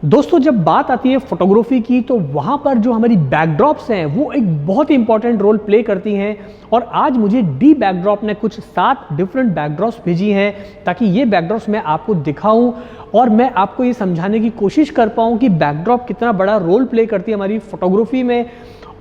दोस्तों जब बात आती है फोटोग्राफी की तो वहाँ पर जो हमारी बैकड्रॉप्स हैं वो एक बहुत ही इंपॉर्टेंट रोल प्ले करती हैं। और आज मुझे डी बैकड्रॉप ने कुछ 7 डिफरेंट बैकड्रॉप्स भेजी हैं ताकि ये बैकड्रॉप्स मैं आपको दिखाऊं और मैं आपको ये समझाने की कोशिश कर पाऊँ कि बैकड्रॉप कितना बड़ा रोल प्ले करती है हमारी फोटोग्राफी में।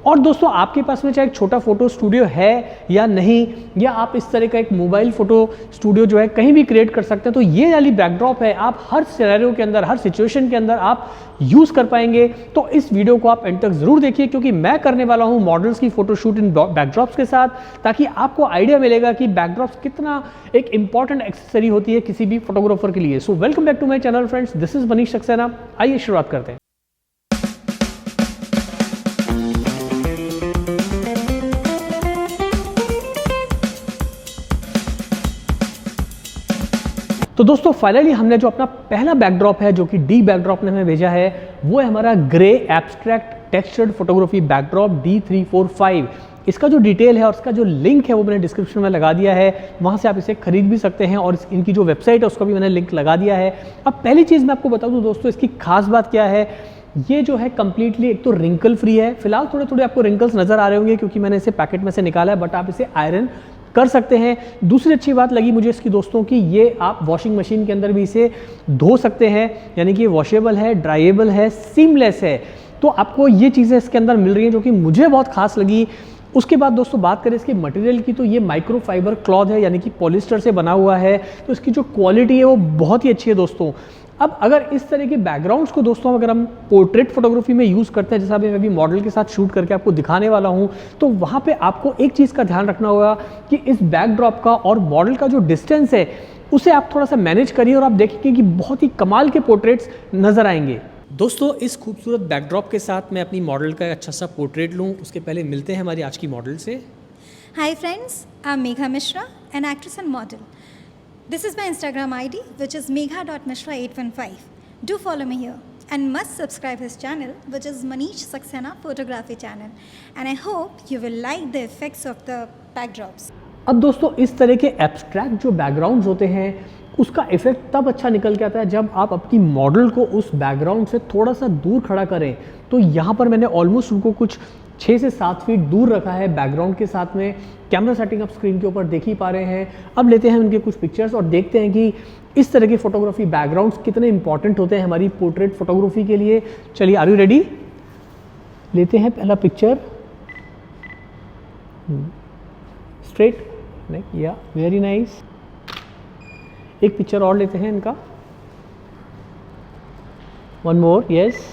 और दोस्तों आपके पास में चाहे एक छोटा फोटो स्टूडियो है या नहीं, या आप इस तरह का एक मोबाइल फोटो स्टूडियो जो है कहीं भी क्रिएट कर सकते हैं, तो ये वाली बैकड्रॉप है आप हर सिनेरियो के अंदर, हर सिचुएशन के अंदर आप यूज़ कर पाएंगे। तो इस वीडियो को आप एंड तक ज़रूर देखिए क्योंकि मैं करने वाला हूँ मॉडल्स की फोटोशूट इन बैकड्रॉप्स के साथ, ताकि आपको आइडिया मिलेगा कि बैकड्रॉप्स कितना एक इंपॉर्टेंट एक्सेसरी होती है किसी भी फोटोग्राफर के लिए। So welcome back to my channel friends, this is Manish Saxena. आइए शुरुआत करते हैं। तो दोस्तों फाइनली हमने जो अपना पहला बैकड्रॉप है जो कि डी बैकड्रॉप ने हमें भेजा है वो है हमारा grey abstract textured photography backdrop D345। इसका जो डिटेल है और इसका जो लिंक है वो मैंने डिस्क्रिप्शन में लगा दिया है, वहाँ से आप इसे खरीद भी सकते हैं और इनकी जो वेबसाइट है उसका भी मैंने लिंक लगा दिया है। अब पहली चीज़ मैं आपको बता दूँ दोस्तों, इसकी खास बात क्या है। ये जो है कम्प्लीटली एक तो रिंकल फ्री है। फिलहाल थोड़े थोड़े आपको रिंकल्स नज़र आ रहे होंगे क्योंकि मैंने इसे पैकेट में से निकाला है, बट आप इसे आयरन कर सकते हैं। दूसरी अच्छी बात लगी मुझे इसकी दोस्तों कि ये आप वॉशिंग मशीन के अंदर भी इसे धो सकते हैं, यानी कि ये वॉशेबल है, ड्राइएबल है, सीमलेस है। तो आपको ये चीज़ें इसके अंदर मिल रही हैं जो कि मुझे बहुत खास लगी। उसके बाद दोस्तों बात करें इसके मटेरियल की तो ये माइक्रोफाइबर क्लॉथ है, यानी कि पॉलिस्टर से बना हुआ है। तो इसकी जो क्वालिटी है वो बहुत ही अच्छी है दोस्तों। अब अगर इस तरह के बैकग्राउंड्स को दोस्तों अगर हम पोर्ट्रेट फोटोग्राफी में यूज़ करते हैं, जैसा मैं अभी मॉडल के साथ शूट करके आपको दिखाने वाला हूं, तो वहां पे आपको एक चीज़ का ध्यान रखना होगा कि इस बैकड्रॉप का और मॉडल का जो डिस्टेंस है उसे आप थोड़ा सा मैनेज करिए और आप देखेंगे कि बहुत ही कमाल के पोर्ट्रेट्स नज़र आएंगे। दोस्तों इस खूबसूरत बैकड्रॉप के साथ मैं अपनी मॉडल का अच्छा सा पोर्ट्रेट लूँ उसके पहले मिलते हैं हमारी आज की मॉडल से। Hi friends, I'm Megha Mishra, an actress and model. This is my Instagram ID, which is megha.mishra815. Do follow me here and must subscribe his channel, which is Manish Saxena Photography Channel. And I hope you will like the effects of the backdrops. अब दोस्तों इस तरह के abstract जो backgrounds होते हैं उसका effect तब अच्छा निकल के आता है जब आप अपनी मॉडल को उस बैकग्राउंड से थोड़ा सा दूर खड़ा करें। तो यहाँ पर मैंने ऑलमोस्ट उनको कुछ 6 से 7 फीट दूर रखा है बैकग्राउंड के साथ में। कैमरा सेटिंग आप स्क्रीन के ऊपर देख ही पा रहे हैं। अब लेते हैं उनके कुछ पिक्चर्स और देखते हैं कि इस तरह की फोटोग्राफी बैकग्राउंड्स कितने इंपॉर्टेंट होते हैं हमारी पोर्ट्रेट फोटोग्राफी के लिए। चलिए आर यू रेडी? लेते हैं पहला पिक्चर। स्ट्रेट या वेरी नाइस। एक पिक्चर और लेते हैं इनका। One more, yes.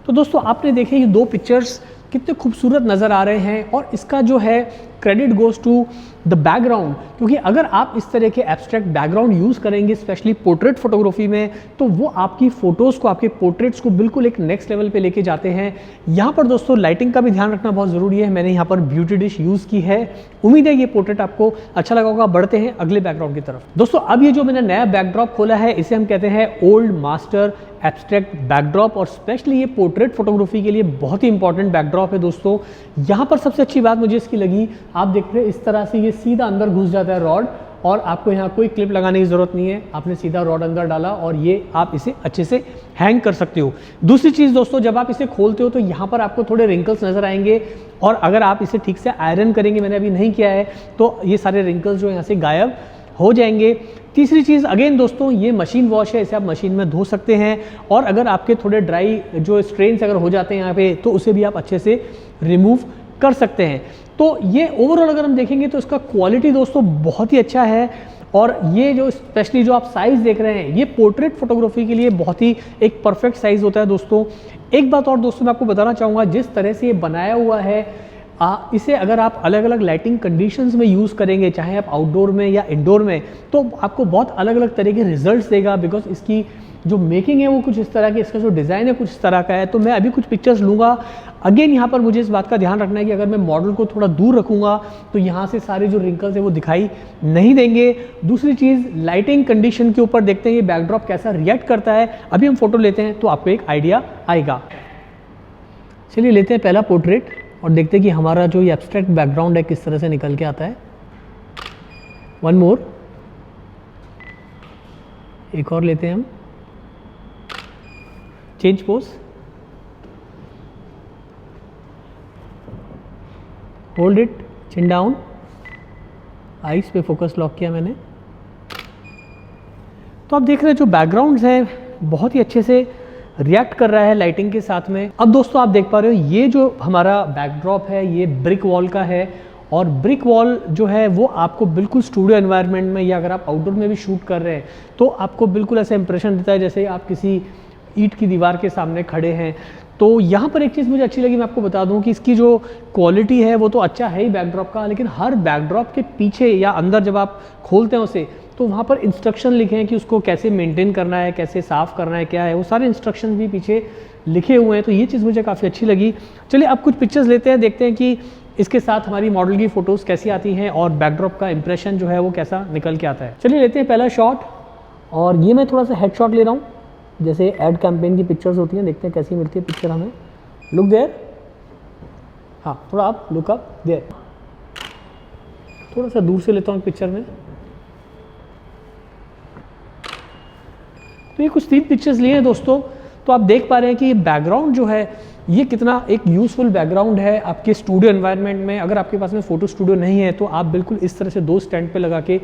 तो दोस्तों आपने देखे ये 2 पिक्चर्स कितने खूबसूरत नज़र आ रहे हैं और इसका जो है credit goes to the background, क्योंकि अगर आप इस तरह के एब्स्ट्रैक्ट बैकग्राउंड यूज़ करेंगे स्पेशली पोर्ट्रेट फोटोग्राफी में तो वो आपकी फ़ोटोज़ को, आपके पोर्ट्रेट्स को बिल्कुल एक नेक्स्ट लेवल पे लेके जाते हैं। यहाँ पर दोस्तों लाइटिंग का भी ध्यान रखना बहुत ज़रूरी है। मैंने यहाँ पर ब्यूटी डिश यूज़ की है। उम्मीद है ये पोर्ट्रेट आपको अच्छा लगा होगा। बढ़ते हैं अगले बैकग्राउंड की तरफ। दोस्तों अब ये जो मैंने नया बैकड्रॉप खोला है इसे हम कहते हैं ओल्ड मास्टर एब्स्ट्रैक्ट बैकड्रॉप और स्पेशली ये पोर्ट्रेट फोटोग्राफी के लिए बहुत ही इंपॉर्टेंट बैकड्रॉप है दोस्तों। यहाँ पर सबसे अच्छी बात मुझे इसकी लगी, आप देख रहे हैं इस तरह से ये सीधा अंदर घुस जाता है रॉड और आपको यहाँ कोई क्लिप लगाने की ज़रूरत नहीं है। आपने सीधा रॉड अंदर डाला और ये आप इसे अच्छे से हैंग कर सकते हो। दूसरी चीज़ दोस्तों, जब आप इसे खोलते हो तो यहाँ पर आपको थोड़े रिंकल्स नज़र आएंगे और अगर आप इसे ठीक से आयरन करेंगे, मैंने अभी नहीं किया है, तो ये सारे रिंकल्स जो यहाँ से गायब हो जाएंगे। तीसरी चीज़ अगेन दोस्तों ये मशीन वॉश है, इसे आप मशीन में धो सकते हैं और अगर आपके थोड़े ड्राई जो स्ट्रेन्स अगर हो जाते हैं यहाँ पे तो उसे भी आप अच्छे से रिमूव कर सकते हैं। तो ये ओवरऑल अगर हम देखेंगे तो इसका क्वालिटी दोस्तों बहुत ही अच्छा है और ये जो स्पेशली जो आप साइज़ देख रहे हैं ये पोर्ट्रेट फोटोग्राफी के लिए बहुत ही एक परफेक्ट साइज़ होता है दोस्तों। एक बात और दोस्तों मैं आपको बताना चाहूँगा, जिस तरह से ये बनाया हुआ है इसे अगर आप अलग अलग लाइटिंग कंडीशंस में यूज़ करेंगे, चाहे आप आउटडोर में या इंडोर में, तो आपको बहुत अलग अलग तरह के रिजल्ट्स देगा। बिकॉज इसकी जो मेकिंग है वो कुछ इस तरह की, इसका जो डिज़ाइन है कुछ इस तरह का है। तो मैं अभी कुछ पिक्चर्स लूँगा। अगेन यहाँ पर मुझे इस बात का ध्यान रखना है कि अगर मैं मॉडल को थोड़ा दूर रखूँगा तो यहाँ से सारे जो रिंकल्स है वो दिखाई नहीं देंगे। दूसरी चीज़ लाइटिंग कंडीशन के ऊपर देखते हैं ये बैकड्रॉप कैसा रिएक्ट करता है। अभी हम फोटो लेते हैं तो आपको एक आइडिया आएगा। चलिए लेते हैं पहला पोर्ट्रेट और देखते हैं कि हमारा जो ये एब्स्ट्रैक्ट बैकग्राउंड है किस तरह से निकल के आता है। वन मोर, एक और लेते हैं हम, change pose, hold it, chin down, ice पे फोकस लॉक किया मैंने। तो आप देख रहे हैं जो बैकग्राउंड्स हैं बहुत ही अच्छे से रिएक्ट कर रहा है लाइटिंग के साथ में। अब दोस्तों आप देख पा रहे हो ये जो हमारा बैकड्रॉप है ये ब्रिक वॉल का है, और ब्रिक वॉल जो है वो आपको बिल्कुल स्टूडियो एनवायरनमेंट में या अगर आप आउटडोर में भी शूट कर रहे हैं तो आपको बिल्कुल ऐसा इंप्रेशन देता है जैसे आप किसी ईंट की दीवार के सामने खड़े हैं। तो यहाँ पर एक चीज़ मुझे अच्छी लगी, मैं आपको बता दूँ कि इसकी जो क्वालिटी है वो तो अच्छा है ही बैकड्रॉप का, लेकिन हर बैकड्रॉप के पीछे या अंदर जब आप खोलते हैं उसे तो वहाँ पर इंस्ट्रक्शन लिखे हैं कि उसको कैसे मेंटेन करना है, कैसे साफ़ करना है, क्या है, वो सारे इंस्ट्रक्शन भी पीछे लिखे हुए हैं। तो ये चीज़ मुझे काफ़ी अच्छी लगी। चलिए अब कुछ पिक्चर्स लेते हैं, देखते हैं कि इसके साथ हमारी मॉडल की फ़ोटोज़ कैसी आती हैं और बैकड्रॉप का इंप्रेशन जो है वो कैसा निकल के आता है। चलिए लेते हैं पहला शॉट, और ये मैं थोड़ा सा हेड शॉट ले रहा हूँ, जैसे एड कैंपेन की पिक्चर्स होती हैं, देखते हैं कैसी मिलती है पिक्चर हमें। लुक देयर, हाँ थोड़ा आप लुक अप देयर, थोड़ा सा दूर से लेता हूँ पिक्चर में। तो ये कुछ 3 पिक्चर्स लिए हैं दोस्तों। तो आप देख पा रहे हैं कि ये बैकग्राउंड जो है ये कितना एक यूज़फुल बैकग्राउंड है आपके स्टूडियो एनवायरनमेंट में। अगर आपके पास में फ़ोटो स्टूडियो नहीं है तो आप बिल्कुल इस तरह से 2 स्टैंड पे लगा के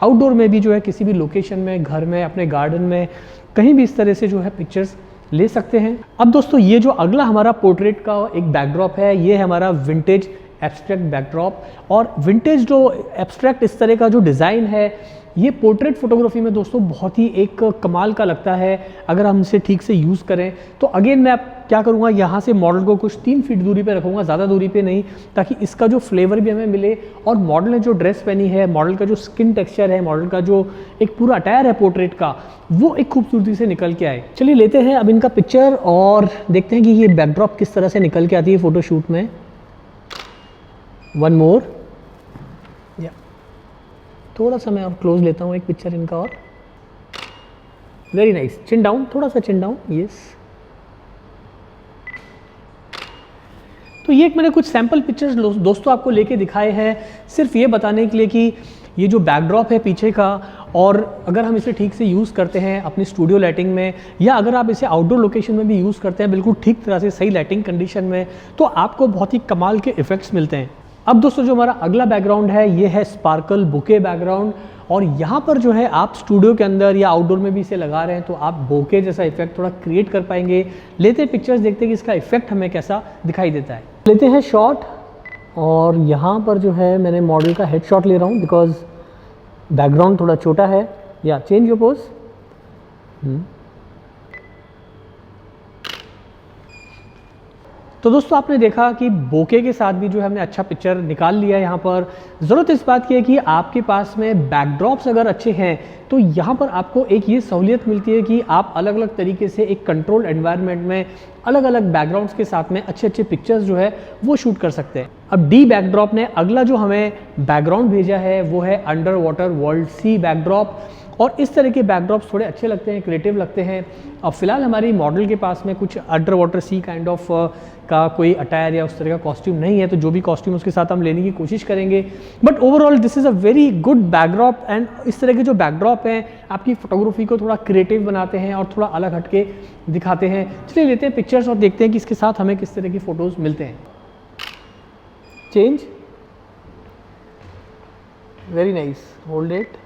आउटडोर में भी जो है किसी भी लोकेशन में, घर में, अपने गार्डन में, कहीं भी इस तरह से जो है पिक्चर्स ले सकते हैं। अब दोस्तों ये जो अगला हमारा पोर्ट्रेट का एक बैकड्रॉप है ये है हमारा विंटेज एब्स्ट्रैक्ट बैकड्रॉप। और विंटेज जो एब्स्ट्रैक्ट इस तरह का जो डिज़ाइन है ये पोर्ट्रेट फोटोग्राफी में दोस्तों बहुत ही एक कमाल का लगता है अगर हम इसे ठीक से यूज़ करें। तो अगेन मैं क्या करूँगा, यहाँ से मॉडल को कुछ 3 फीट दूरी पे रखूँगा, ज़्यादा दूरी पे नहीं, ताकि इसका जो फ्लेवर भी हमें मिले और मॉडल ने जो ड्रेस पहनी है, मॉडल का जो स्किन टेक्सचर है, मॉडल का जो एक पूरा अटायर है पोर्ट्रेट का, वो एक खूबसूरती से निकल के आए। चलिए लेते हैं अब इनका पिक्चर और देखते हैं कि ये बैकड्रॉप किस तरह से निकल के आती है फ़ोटोशूट में। वन मोर, थोड़ा सा मैं और क्लोज लेता हूँ एक पिक्चर इनका, और वेरी नाइस, चिन डाउन, थोड़ा सा चिन डाउन, यस। तो ये मैंने कुछ सैम्पल पिक्चर्स दोस्तों आपको लेके दिखाए हैं सिर्फ ये बताने के लिए कि ये जो बैकड्रॉप है पीछे का, और अगर हम इसे ठीक से यूज़ करते हैं अपनी स्टूडियो लाइटिंग में, या अगर आप इसे आउटडोर लोकेशन में भी यूज़ करते हैं बिल्कुल ठीक तरह से सही लाइटिंग कंडीशन में, तो आपको बहुत ही कमाल के इफ़ेक्ट्स मिलते हैं। अब दोस्तों जो हमारा अगला बैकग्राउंड है ये है स्पार्कल बुके बैकग्राउंड, और यहाँ पर जो है आप स्टूडियो के अंदर या आउटडोर में भी इसे लगा रहे हैं तो आप बोके जैसा इफेक्ट थोड़ा क्रिएट कर पाएंगे। लेते हैं पिक्चर्स, देखते हैं कि इसका इफेक्ट हमें कैसा दिखाई देता है। लेते हैं शॉट, और यहाँ पर जो है मैंने मॉडल का हेड शॉट ले रहा हूँ बिकॉज बैकग्राउंड थोड़ा छोटा है। या चेंज योर पोज। तो दोस्तों आपने देखा कि बोके के साथ भी जो है हमने अच्छा पिक्चर निकाल लिया है। यहाँ पर ज़रूरत इस बात की है कि आपके पास में बैकड्रॉप्स अगर अच्छे हैं तो यहाँ पर आपको एक ये सहूलियत मिलती है कि आप अलग अलग तरीके से एक कंट्रोल एनवायरनमेंट में अलग अलग बैकग्राउंड्स के साथ में अच्छे अच्छे पिक्चर्स जो है वो शूट कर सकते हैं। अब डी बैकड्रॉप ने अगला जो हमें बैकग्राउंड भेजा है वो है अंडर वाटर वर्ल्ड सी बैकड्रॉप, और इस तरह के बैकड्रॉप्स थोड़े अच्छे लगते हैं, क्रिएटिव लगते हैं। अब फिलहाल हमारी मॉडल के पास में कुछ under water sea kind of का कोई अटायर या उस तरह का कॉस्ट्यूम नहीं है, तो जो भी कॉस्ट्यूम उसके साथ हम लेने की कोशिश करेंगे। But overall this is a very good backdrop, and इस तरह के जो बैकड्रॉप हैं आपकी फोटोग्राफी को थोड़ा क्रिएटिव बनाते हैं और थोड़ा अलग हटके दिखाते हैं। चलिए लेते हैं पिक्चर्स और देखते हैं कि इसके साथ हमें किस तरह की फ़ोटोज़ मिलते हैं। Change, very nice, hold it.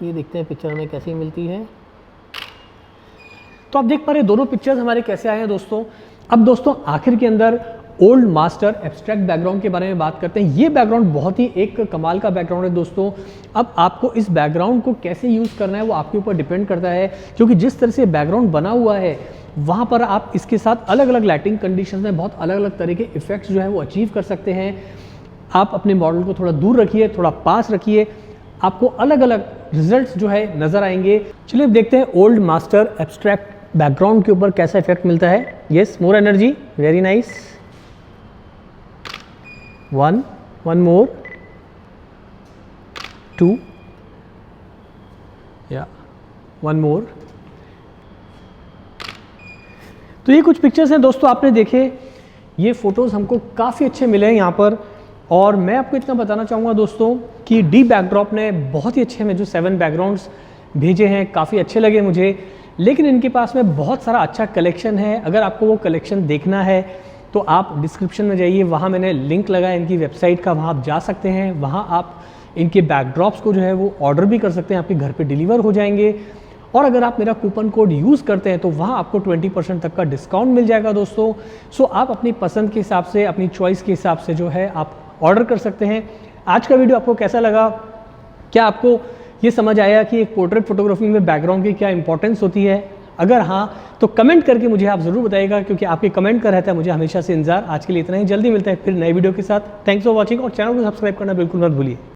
ये देखते हैं पिक्चर हमें कैसी मिलती है। तो आप देख पा रहे हैं दोनों पिक्चर्स हमारे कैसे आए हैं दोस्तों। अब दोस्तों आखिर के अंदर ओल्ड मास्टर एब्स्ट्रैक्ट बैकग्राउंड के बारे में बात करते हैं। ये बैकग्राउंड बहुत ही एक कमाल का बैकग्राउंड है दोस्तों। अब आपको इस बैकग्राउंड को कैसे यूज़ करना है वो आपके ऊपर डिपेंड करता है, क्योंकि जिस तरह से बैकग्राउंड बना हुआ है वहाँ पर आप इसके साथ अलग अलग लाइटिंग कंडीशन में बहुत अलग अलग तरह के इफेक्ट्स जो है वो अचीव कर सकते हैं। आप अपने मॉडल को थोड़ा दूर रखिए, थोड़ा पास रखिए, आपको अलग अलग रिजल्ट्स जो है नज़र आएंगे। चलिए अब देखते हैं ओल्ड मास्टर एब्स्ट्रैक्ट बैकग्राउंड के ऊपर कैसा इफेक्ट मिलता है। Yes, more energy, very nice. One more, 2, या वन मोर। तो ये कुछ पिक्चर्स हैं दोस्तों, आपने देखे, ये फोटोज़ हमको काफ़ी अच्छे मिले हैं यहाँ पर। और मैं आपको इतना बताना चाहूँगा दोस्तों कि डी बैकड्रॉप ने बहुत ही अच्छे में जो 7 बैकग्राउंड्स भेजे हैं, काफ़ी अच्छे लगे मुझे। लेकिन इनके पास में बहुत सारा अच्छा कलेक्शन है। अगर आपको वो कलेक्शन देखना है तो आप डिस्क्रिप्शन में जाइए, वहाँ मैंने लिंक लगाया इनकी वेबसाइट का, वहाँ आप जा सकते हैं। वहाँ आप इनके बैकड्रॉप्स को जो है वो ऑर्डर भी कर सकते हैं, आपके घर पे डिलीवर हो जाएंगे। और अगर आप मेरा कूपन कोड यूज़ करते हैं तो वहाँ आपको 20% तक का डिस्काउंट मिल जाएगा दोस्तों। सो आप अपनी पसंद के हिसाब से, अपनी चॉइस के हिसाब से जो है आप ऑर्डर कर सकते हैं। आज का वीडियो आपको कैसा लगा? क्या आपको ये समझ आया कि एक पोर्ट्रेट फोटोग्राफी में बैकग्राउंड की क्या इंपॉर्टेंस होती है? अगर हाँ तो कमेंट करके मुझे आप ज़रूर बताइएगा, क्योंकि आपके कमेंट का रहता है मुझे हमेशा से इंतजार। आज के लिए इतना ही, जल्दी मिलता है फिर नए वीडियो के साथ। थैंक्स फॉर वॉचिंग और चैनल को सब्सक्राइब करना बिल्कुल मत भूलिए।